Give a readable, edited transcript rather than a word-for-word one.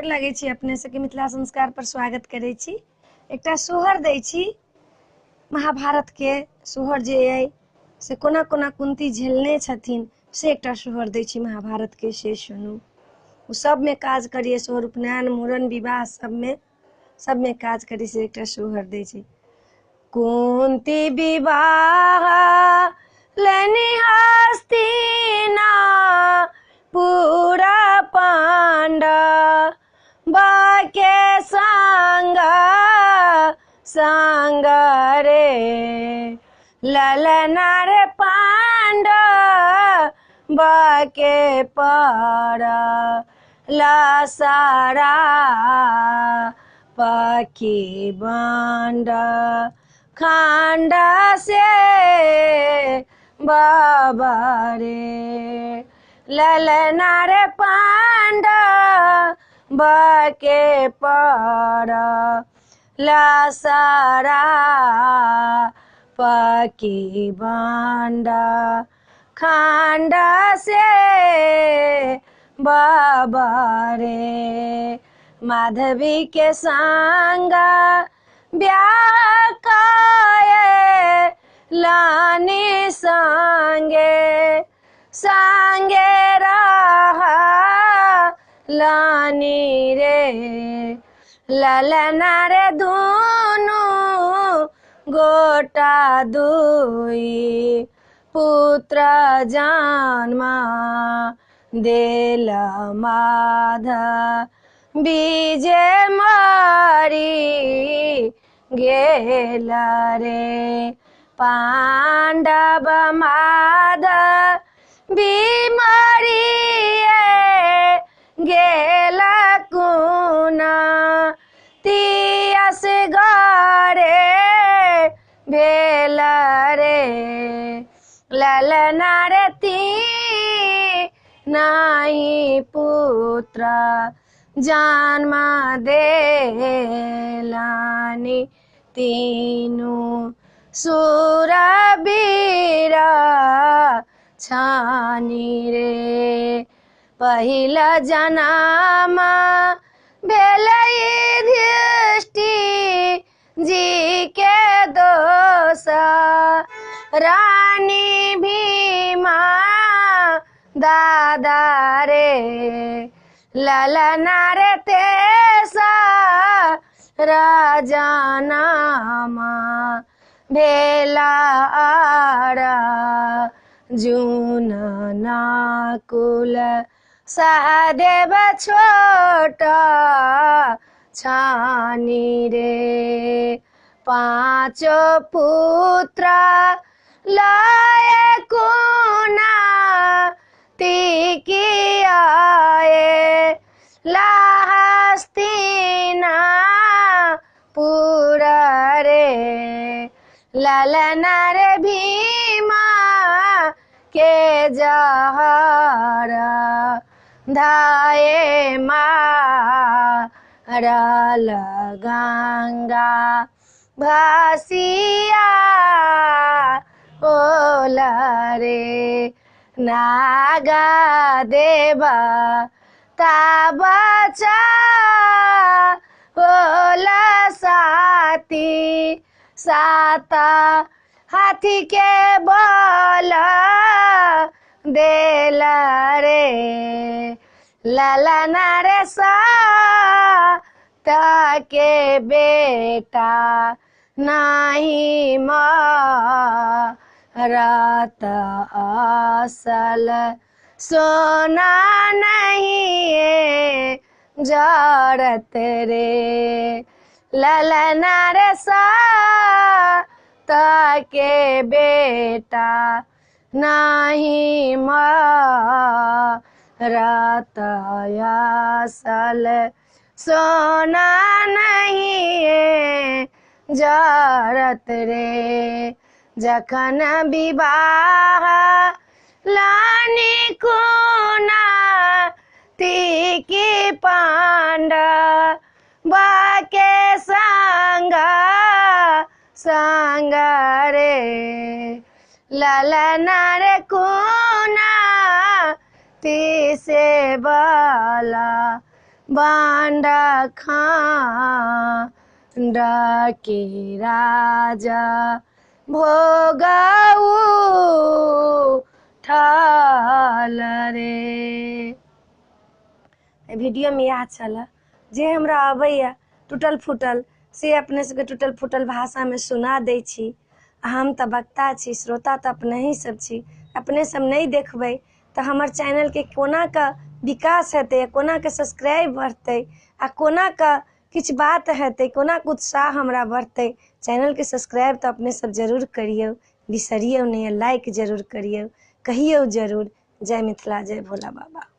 गोर लगे छी अपने सबके मिथिला संस्कार पर स्वागत करे छी। एकटा सोहर दै छी महाभारत के सोहर जे अइ से कोना कोना कुंती झेलने छथिन से एकटा सोहर दै छी महाभारत के, से सुनू। ओ सब में काज करिए, सोहर उपनयन मूड़न विवाह सब में काज करी से एकटा सोहर दै छी। कुंती विवाह लेनी हस्तिना पूरा पांडव के संग रे ललना रे पांडव के पड़ा लसारा पखी बांड खंड से बाबा रे ललना रे पांडव के पड़ा लसारा पखी बांड खंड से बाबा रे माधवी के संग ब्याह काये लानी संगे रहा लानी रे ललना रे दोनों गोटा दुई पुत्र जन्मा देल माधव बीजे मारी गेल रे पांडव माधव बीमारी गेल कुना तियस गरे भेल रे ललना रे ती नहीं पुत्र जन्मा देलानी तीनू सुरवीर छानी रे पहिला जन्म भेल युधिष्ठि जी के दोष रानी भीमा दादा रे ललना रे तेसा राजा नामा भेला आरा जून नाकुल सहदेव छोटा छानी रे पांचो पुत्र लाए कुना तिकी आए लाहस्तिना पूरा रे ललना रे भीमा के जहरा धाये मारल गंगा भासिया ओला रे नागा देवा ताबचा ओला साता हाथी के बोला देला रे ललना रे के बेटा नहीं मारत असल सोना नहीं जरत रे ललना रे के बेटा नहीं मारत असल सोना नहीं जरत रे जखन विवाह लानी कुना तिकी पांडव के संग रे ललना रे कुना तिसे बाला बांडा खांड के राजा भोगाऊ ठाल रे। वीडियो में इएह छल जे हमरा अबैया टूटल फूटल से अपने सबके टूटल फूटल भाषा में सुना दै छी। हम तऽ वक्ता छी, श्रोता तऽ अपने ही सब छी। अपने सब नहीं देखबै तऽ हमर चैनल के कोना का विकास हेतै, कोना के सब्सक्राइब बढ़तै, आ कोना का किछ बात हेतै, कोना के उत्साह हमरा बढ़तै। चैनल के सब्सक्राइब तऽ अपने सब जरूर करियौ, बिसरियौ नहीं, लाइक जरूर करियौ, कहियौ जरूर। जय मिथिला, जय भोला बाबा।